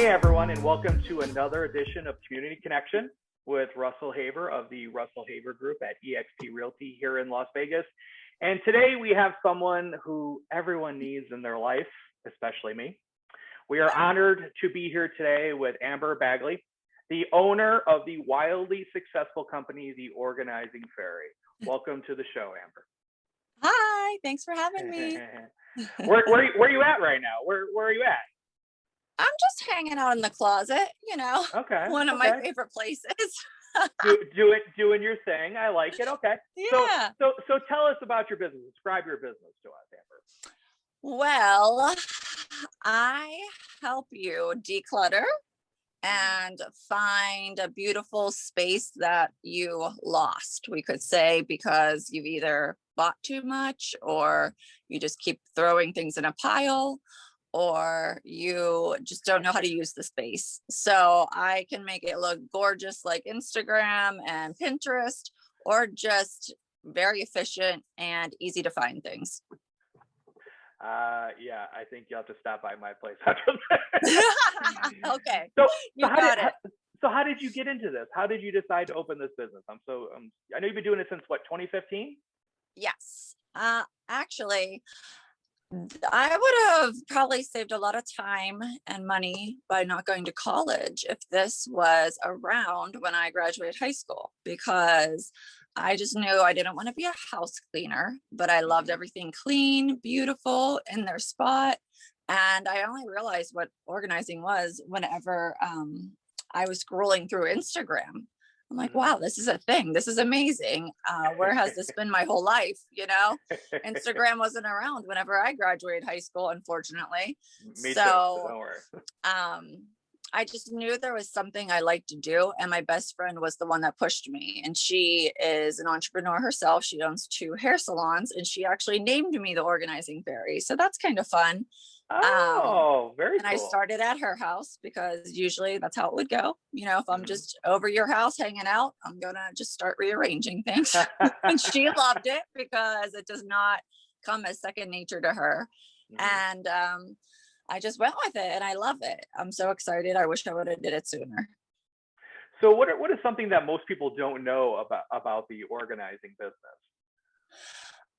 Hey everyone, and welcome to another edition of Community Connection with Russell Haver of the Russell Haver Group at eXp Realty here in Las Vegas. And today we have someone who everyone needs in their life, especially me. We are honored to be here today with Amber Bagley, the owner of the wildly successful company, The Organizing Fairy. Welcome to the show, Amber. Hi, thanks for having me. Where are you at right now? Where are you at? I'm just hanging out in the closet, Okay. one of my favorite places. Doing your thing. I like it. Okay. Yeah. So tell us about your business. Describe your business to us, Amber. Well, I help you declutter and find a beautiful space that you lost, we could say, because you've either bought too much or you just keep throwing things in a pile, or you just don't know how to use the space. So I can make it look gorgeous like Instagram and Pinterest, or just very efficient and easy to find things. Yeah, I think you'll have to stop by my place after that. Okay. So So how did you get into this? How did you decide to open this business? I know you've been doing it since what, 2015? Yes. Actually, I would have probably saved a lot of time and money by not going to college if this was around when I graduated high school, because I just knew I didn't want to be a house cleaner, but I loved everything clean, beautiful, in their spot. And I only realized what organizing was whenever I was scrolling through Instagram. I'm like, wow, this is a thing. This is amazing. Where has this been my whole life? Instagram wasn't around whenever I graduated high school, unfortunately. Me too, so don't worry. I just knew there was something I liked to do. And my best friend was the one that pushed me. And she is an entrepreneur herself. She owns 2 hair salons, and she actually named me the Organizing Fairy. So that's kind of fun. Oh, very cool. And I started at her house because usually that's how it would go. If I'm just over your house hanging out, I'm going to just start rearranging things. And she loved it because it does not come as second nature to her. And I just went with it, and I love it. I'm so excited. I wish I would have did it sooner. So what is something that most people don't know about the organizing business?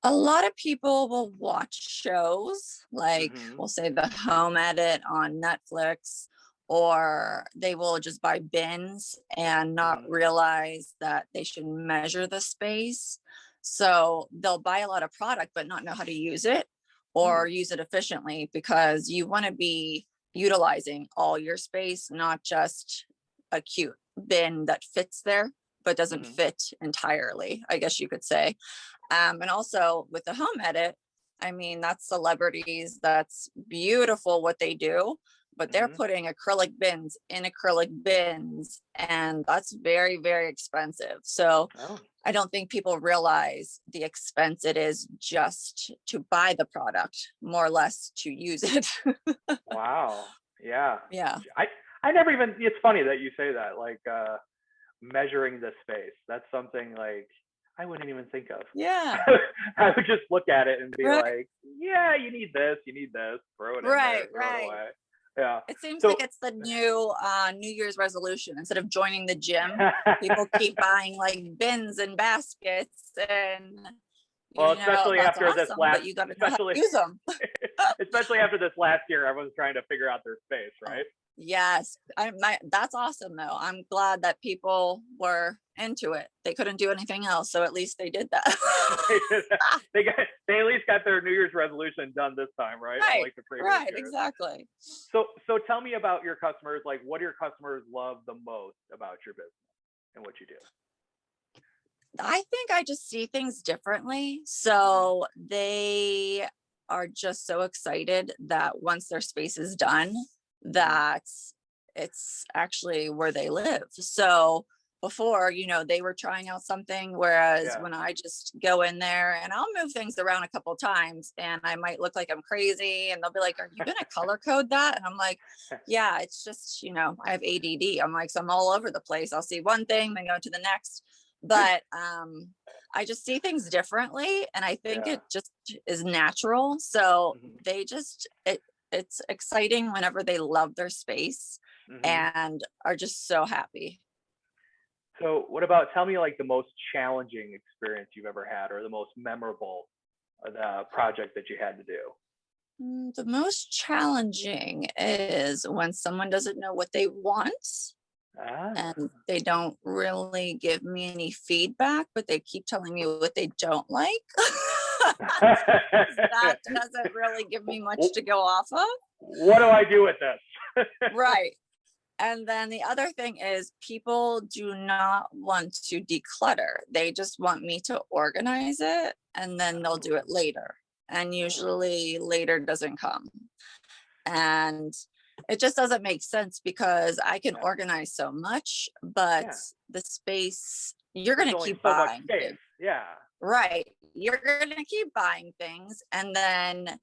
A lot of people will watch shows like, we'll say, The Home Edit on Netflix, or they will just buy bins and not realize that they should measure the space. So they'll buy a lot of product but not know how to use it or use it efficiently, because you want to be utilizing all your space, not just a cute bin that fits there but doesn't fit entirely, I guess you could say. And also with The Home Edit, I mean, that's celebrities. That's beautiful what they do, but they're putting acrylic bins in acrylic bins, and that's very, very expensive. So I don't think people realize the expense it is just to buy the product, more or less to use it. Wow. Yeah. Yeah. I never even, it's funny that you say that, like measuring the space. That's something like I wouldn't even think of. Yeah. I would just look at it and be like, yeah, you need this, throw it in there, throw it away. Yeah. It seems like it's the new New Year's resolution. Instead of joining the gym, people keep buying like bins and baskets, and especially after awesome, this last, but you got to know how to use them. Especially after this last year, everyone's trying to figure out their space, right? Yes, that's awesome though. I'm glad that people were into it. They couldn't do anything else, so at least they did that. they at least got their New Year's resolution done this time, right? Like the previous years. Exactly. So tell me about your customers. Like, what do your customers love the most about your business and what you do? I think I just see things differently. So they are just so excited that once their space is done, that it's actually where they live. So before, they were trying out something, whereas when I just go in there and I'll move things around a couple of times, and I might look like I'm crazy, and they'll be like, are you going to color code that? And I'm like, yeah, it's just, I have ADD. I'm like, so I'm all over the place. I'll see one thing, then go to the next. But I just see things differently, and I think it just is natural. So they just, it's exciting whenever they love their space and are just so happy. So tell me like the most challenging experience you've ever had, or the most memorable project that you had to do. The most challenging is when someone doesn't know what they want and they don't really give me any feedback, but they keep telling me what they don't like. That doesn't really give me much to go off of. What do I do with this? Right. And then the other thing is people do not want to declutter. They just want me to organize it, and then they'll do it later. And usually later doesn't come. And it just doesn't make sense, because I can organize so much, but the space, you're going to keep buying things. Yeah. Right. You're going to keep buying things, and then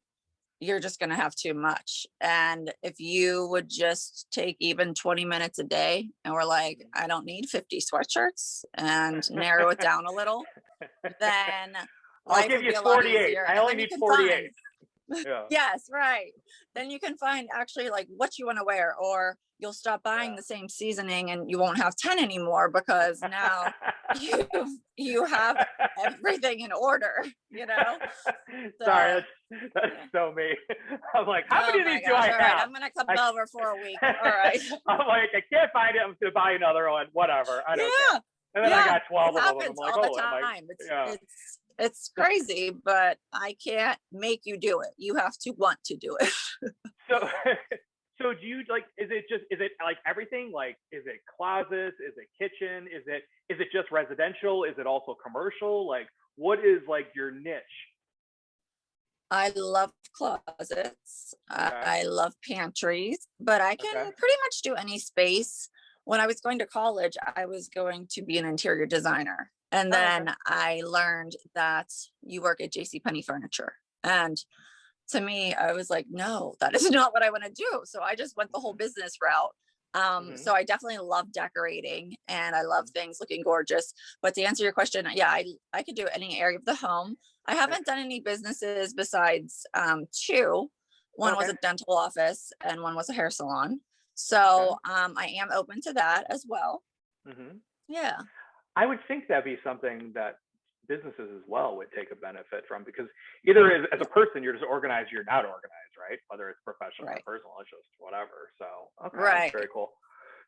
you're just going to have too much. And if you would just take even 20 minutes a day, and we're like, I don't need 50 sweatshirts, and narrow it down a little, then I'll give you 48. I only need 48. Yeah. Yes, right. Then you can find actually like what you want to wear, or you'll stop buying the same seasoning and you won't have 10 anymore, because now you have everything in order, you know? So, sorry, that's so me. I'm like, how many of these do I have? Right, I'm gonna come over for a week. All right. I'm like, I can't find it. I'm gonna buy another one. Whatever. I don't care. And then I got 12 of them. I'm like, all the time. It's crazy, but I can't make you do it. You have to want to do it. So do you like, is it like everything? Like, is it closets? Is it kitchen? Is it just residential? Is it also commercial? Like, what is like your niche? I love closets. I love pantries, but I can pretty much do any space. When I was going to college, I was going to be an interior designer. And then I learned that you work at JCPenney Furniture. And to me, I was like, no, that is not what I want to do. So I just went the whole business route. So I definitely love decorating, and I love things looking gorgeous. But to answer your question, yeah, I could do any area of the home. I haven't done any businesses besides two. One was a dental office and one was a hair salon. So I am open to that as well. Yeah. I would think that'd be something that businesses as well would take a benefit from, because either as a person, you're just organized, you're not organized, right? Whether it's professional or personal, it's just whatever. So, that's very cool.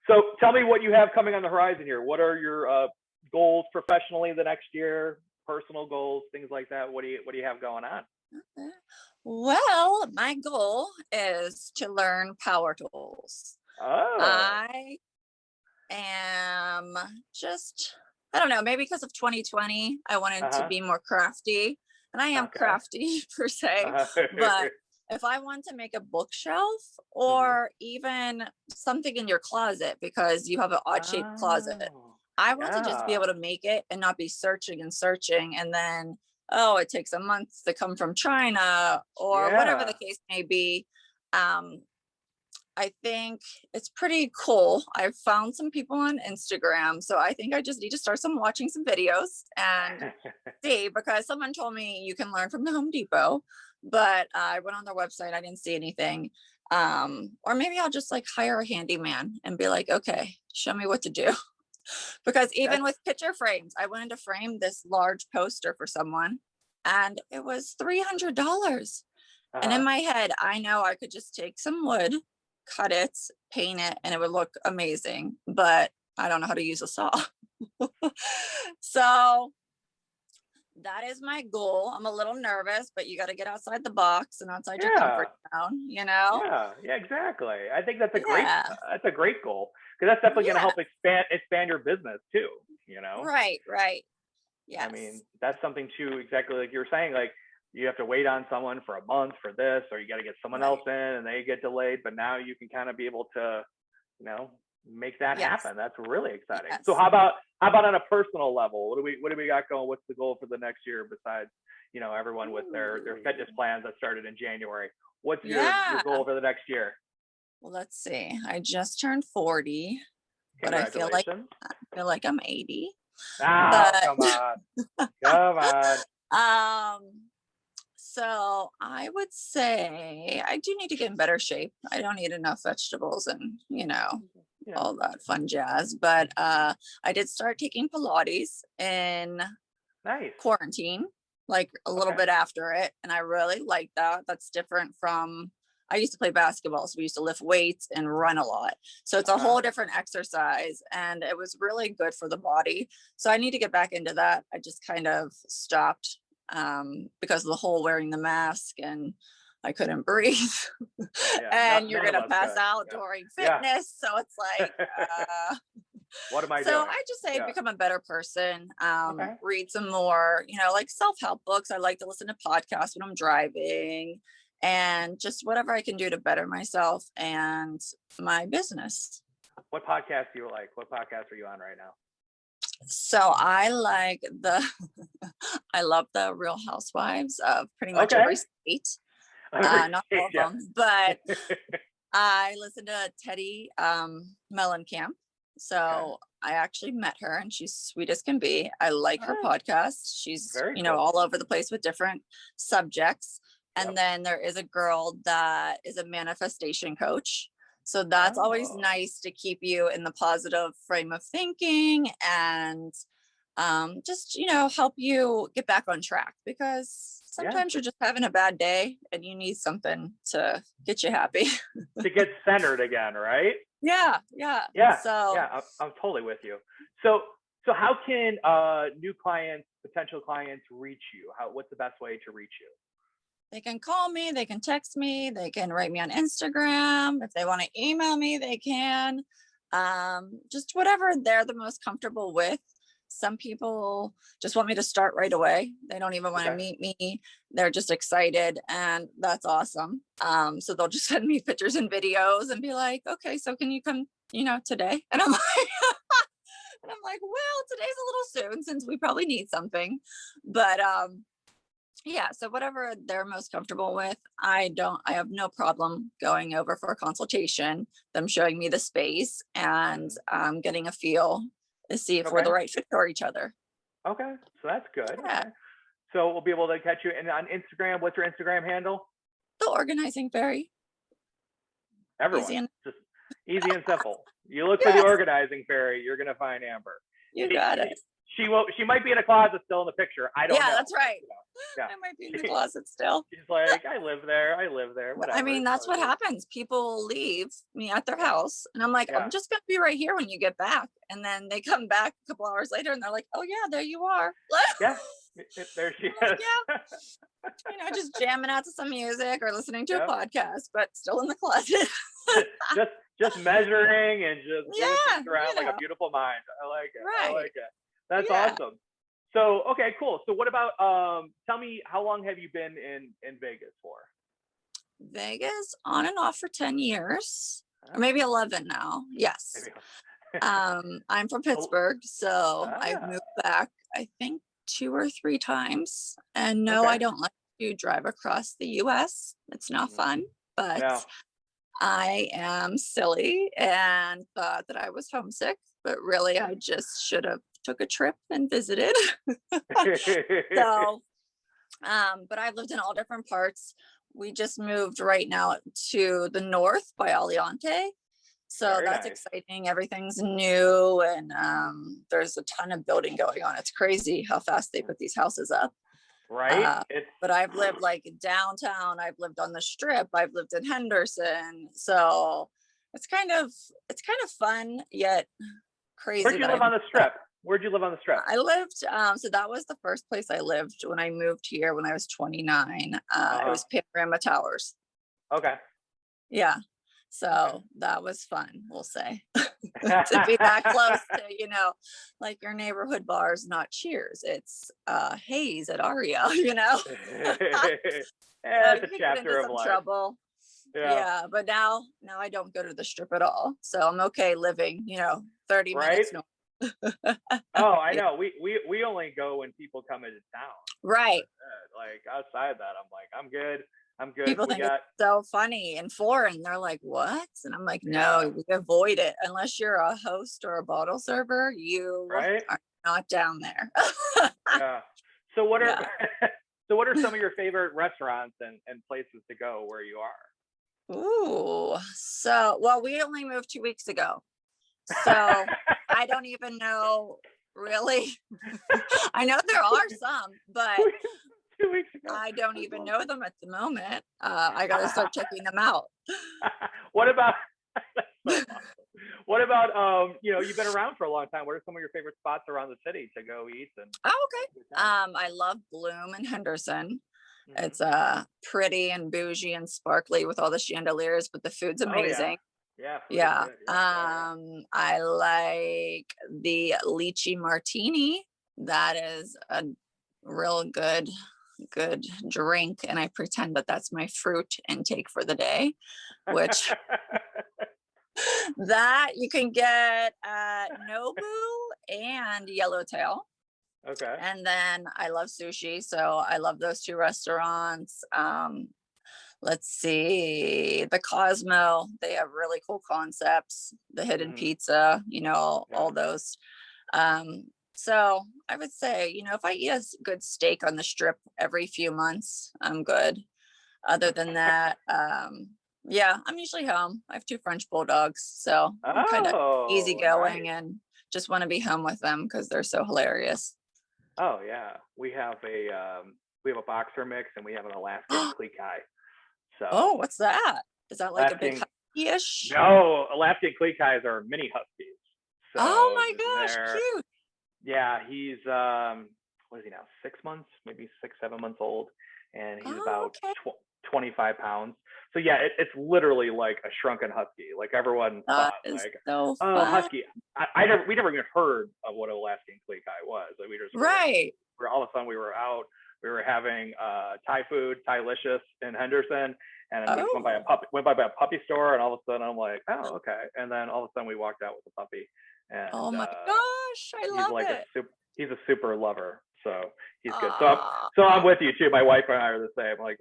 So tell me what you have coming on the horizon here. What are your goals professionally the next year, personal goals, things like that? What do you have going on? Well, my goal is to learn power tools. I am just, I don't know, maybe because of 2020, I wanted to be more crafty, and I am crafty per se, but if I want to make a bookshelf or even something in your closet, because you have an odd shaped closet, I want to just be able to make it and not be searching, and then, it takes a month to come from China or whatever the case may be. I think it's pretty cool. I've found some people on Instagram, so I think I just need to start watching some videos and see, because someone told me you can learn from the Home Depot, but I went on their website, I didn't see anything. Or maybe I'll just like hire a handyman and be like, okay, show me what to do. Because even with picture frames, I wanted to frame this large poster for someone, and it was $300. And in my head, I know I could just take some wood, cut it, paint it, and it would look amazing, but I don't know how to use a saw. So that is my goal. I'm a little nervous, but you got to get outside the box and outside your comfort zone, you know? Yeah, exactly. I think that's a great goal, because that's definitely going to help expand your business too, you know? Right. Yes. I mean, that's something too, exactly like you were saying, like, you have to wait on someone for a month for this, or you got to get someone else in and they get delayed, but now you can kind of be able to, make that happen. That's really exciting. So how about on a personal level? What do we got going? What's the goal for the next year besides, everyone with their fitness plans that started in January? What's your goal for the next year? Well, let's see. I just turned 40, but I feel like I'm 80. Come on. So I would say I do need to get in better shape. I don't eat enough vegetables and, Yeah. all that fun jazz. But I did start taking Pilates in Nice. quarantine, like a little bit after it. And I really like that. That's different from, I used to play basketball. So we used to lift weights and run a lot. So it's a whole different exercise and it was really good for the body. So I need to get back into that. I just kind of stopped because of the whole wearing the mask and I couldn't breathe. And you're going to pass out during fitness. So it's like, what am I so doing? I just say become a better person, read some more, like self-help books. I like to listen to podcasts when I'm driving and just whatever I can do to better myself and my business. What podcast do you like? What podcast are you on right now? So I like I love the Real Housewives of pretty much every state. Not all of them, but I listen to Teddy Mellencamp. So I actually met her and she's sweet as can be. I like her podcast. She's, all over the place with different subjects. And then there is a girl that is a manifestation coach. So that's always nice to keep you in the positive frame of thinking and just, help you get back on track because sometimes you're just having a bad day and you need something to get you happy. To get centered again, right? Yeah. So I'm totally with you. So how can new clients, potential clients reach you? What's the best way to reach you? They can call me, they can text me, they can write me on Instagram. If they want to email me, they can. Just whatever they're the most comfortable with. Some people just want me to start right away. They don't even want to meet me. They're just excited and that's awesome. So they'll just send me pictures and videos and be like, okay, so can you come, today? And I'm like, well, today's a little soon since we probably need something. But so whatever they're most comfortable with, I have no problem going over for a consultation, them showing me the space and getting a feel to see if we're the right fit for each other. Okay, so that's good. Okay. So we'll be able to catch you. And on Instagram, what's your Instagram handle? The Organizing Fairy. Everyone, just easy and simple. You look for the Organizing Fairy, you're gonna find Amber. You got it. She might be in a closet still in the picture. I don't know. Yeah, that's right. I might be in the closet still. She's like, I live there. Whatever. I mean, that's what happens. People leave me at their house and I'm like, I'm just going to be right here when you get back. And then they come back a couple hours later and they're like, oh yeah, there you are. Yeah, there she is. Just jamming out to some music or listening to a podcast, but still in the closet. just measuring and just around like a beautiful mind. I like it. Right. I like it. That's awesome. So, okay, cool. So what about, tell me, how long have you been in Vegas for? Vegas on and off for 10 years, or maybe 11 now. Yes. I'm from Pittsburgh, so I've moved back, I think 2 or 3 times. And no, I don't like to drive across the US. It's not fun, but I am silly and thought that I was homesick, but really I just should have took a trip and visited. So, but I've lived in all different parts. We just moved right now to the north by Aliante. So that's exciting. Everything's new and there's a ton of building going on. It's crazy how fast they put these houses up. Right. But I've lived like downtown. I've lived on the Strip. I've lived in Henderson. So it's kind of fun yet crazy. Where'd you live on the Strip? Where'd you live on the Strip? I lived, so that was the first place I lived when I moved here when I was 29. It was Panorama Towers. Okay. Yeah. So that was fun, we'll say. To be that close to, like your neighborhood bars, not Cheers. It's Hayes at Aria, It's a chapter of life. Trouble. Yeah, but now I don't go to the Strip at all. So I'm okay living, 30 minutes north. Oh, I know. We only go when people come into town. Right. Like outside that, I'm like, I'm good. People think it's so funny and foreign. They're like, what? And I'm like, no, we avoid it unless you're a host or a bottle server. You are not down there. Yeah. So what are So what are some of your favorite restaurants and places to go where you are? Ooh, so well, we only moved 2 weeks ago, so I don't even know really. I know there are some, but 2 weeks ago. I don't even know them at the moment. I got to start checking them out. What about that's so awesome. What about you've been around for a long time. What are some of your favorite spots around the city to go eat and Oh, okay. good time? I love Bloom and Henderson. Hmm. It's pretty and bougie and sparkly with all the chandeliers, but the food's Oh yeah. amazing. Yeah, food is Yeah. good. Yeah. I like the lychee martini. That is a real good drink, and I pretend that that's my fruit intake for the day, which that you can get at Nobu and Yellowtail. Okay. And then I love sushi, so I love those two restaurants. Let's see, the Cosmo, they have really cool concepts, the hidden Hmm. pizza, Yeah. all those. So I would say, if I eat a good steak on the strip every few months, I'm good. Other than that, yeah, I'm usually home. I have two French bulldogs, so I'm kind of Oh, easygoing nice. and just want to be home with them because they're so hilarious. Oh yeah. We have a boxer mix and we have an Alaskan Klee Kai. Oh, So what's that? Is that like a big Alaskan husky-ish? no, Alaskan Klee Kais are mini huskies. Oh So my gosh, they're cute. yeah, he's what is he now? 6 months, maybe 6, 7 months old, and he's Oh, about okay. 25 pounds. So yeah, it's literally like a shrunken husky. Like everyone That thought, is like, so oh, fun. husky. We never even heard of what an Alaskan Klee Kai was. Like we just Right. were all of a sudden we were out. We were having Thai food, Thai-licious in Henderson, and then we just Oh, went by a puppy store, and all of a sudden I'm like, oh, okay. And then all of a sudden we walked out with the puppy, oh and my gosh, I he's love like it. he's a super lover, so he's good. Ah, So I'm with you too. My wife and I are the same. Like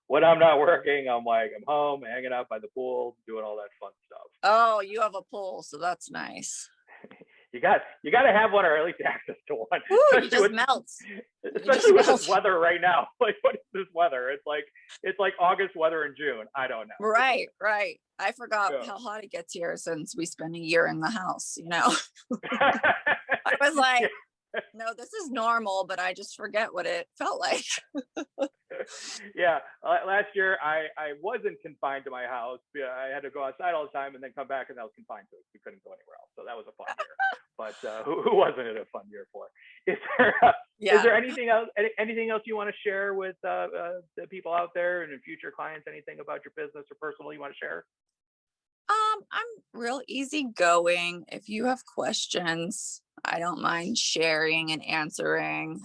when I'm not working, I'm like I'm home, hanging out by the pool, doing all that fun stuff. oh, you have a pool, so that's nice. You got to have one or at least access to one, Ooh, you especially just with melts. You especially just with this melt. weather right now. Like what is this weather? It's like August weather in June. I don't know. Right, right. I forgot Yeah. how hot it gets here since we spend a year in the house. I was like, no, this is normal, but I just forget what it felt like. Yeah, last year I wasn't confined to my house. Yeah, I had to go outside all the time and then come back, and I was confined to it. We couldn't go anywhere else, so that was a fun year. But who wasn't it a fun year for? Is there is Yeah. there anything else you want to share with the people out there and future clients? Anything about your business or personal you want to share? I'm real easygoing. If you have questions, I don't mind sharing and answering.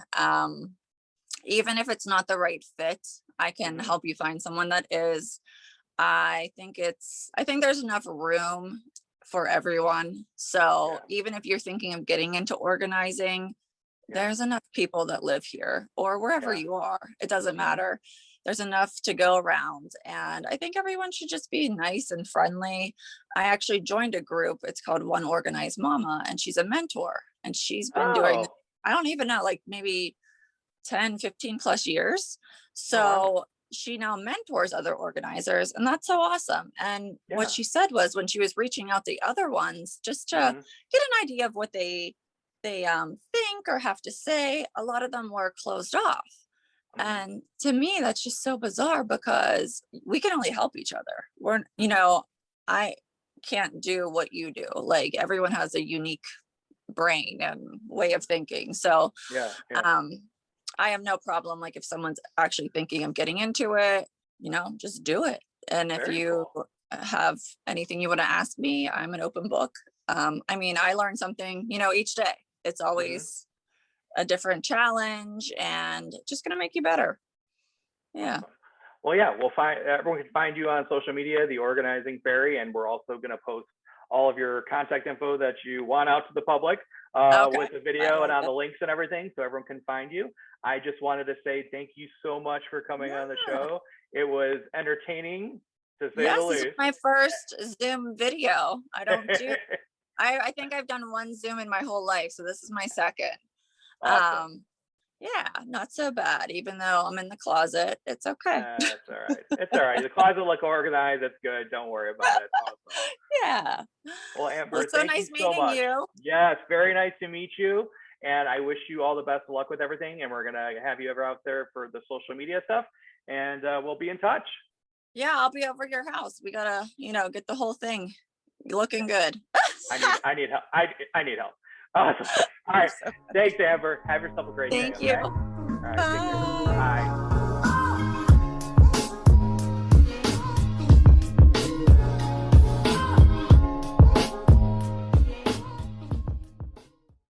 Even if it's not the right fit, I can Hmm. help you find someone that is. I think there's enough room for everyone. So Yeah, even if you're thinking of getting into organizing, yeah, there's enough people that live here or wherever yeah. you are. It doesn't Hmm. matter. There's enough to go around. And I think everyone should just be nice and friendly. I actually joined a group. It's called One Organized Mama, and she's a mentor. And she's been doing, Oh, I don't even know, like maybe 10, 15 plus years. oh wow. So she now mentors other organizers, and that's so awesome. And what Yeah. she said was when she was reaching out the other ones just to Hmm. get an idea of what they think or have to say, a lot of them were closed off. Hmm. And to me, that's just so bizarre because we can only help each other. Hmm. I can't do what you do. Like everyone has a unique brain and way of thinking. So Yeah, yeah. um, I have no problem. Like if someone's actually thinking of getting into it, just do it. And if Very you cool. have anything you want to ask me, I'm an open book. I mean, I learn something, each day. It's Hmm. always a different challenge and just going to make you better. Yeah. Awesome. Well, yeah, everyone can find you on social media, the Organizing Fairy, and we're also going to post all of your contact info that you want out to the public Okay. with the I video and love on it. the links and everything, so everyone can find you. I just wanted to say thank you so much for coming on the Yeah. show. It was entertaining to say the Yes, this is least. my first Zoom video. I think I've done one Zoom in my whole life, so this is my second. Awesome. Um, Yeah, not so bad. Even though I'm in the closet, it's okay. That's all right. It's all right. The closet look organized. It's good. Don't worry about it. Awesome. Yeah. Well, Well, Amber, it's so thank you nice so meeting much. you. Yes, very nice to meet you. And I wish you all the best of luck with everything. And we're going to have you ever out there for the social media stuff. And we'll be in touch. Yeah, I'll be over your house. We gotta, get the whole thing looking good. I need help. I need help. Awesome. All right. So, Thanks, Amber. Have yourself a great day. thank you. Okay. All right. Take care. Bye.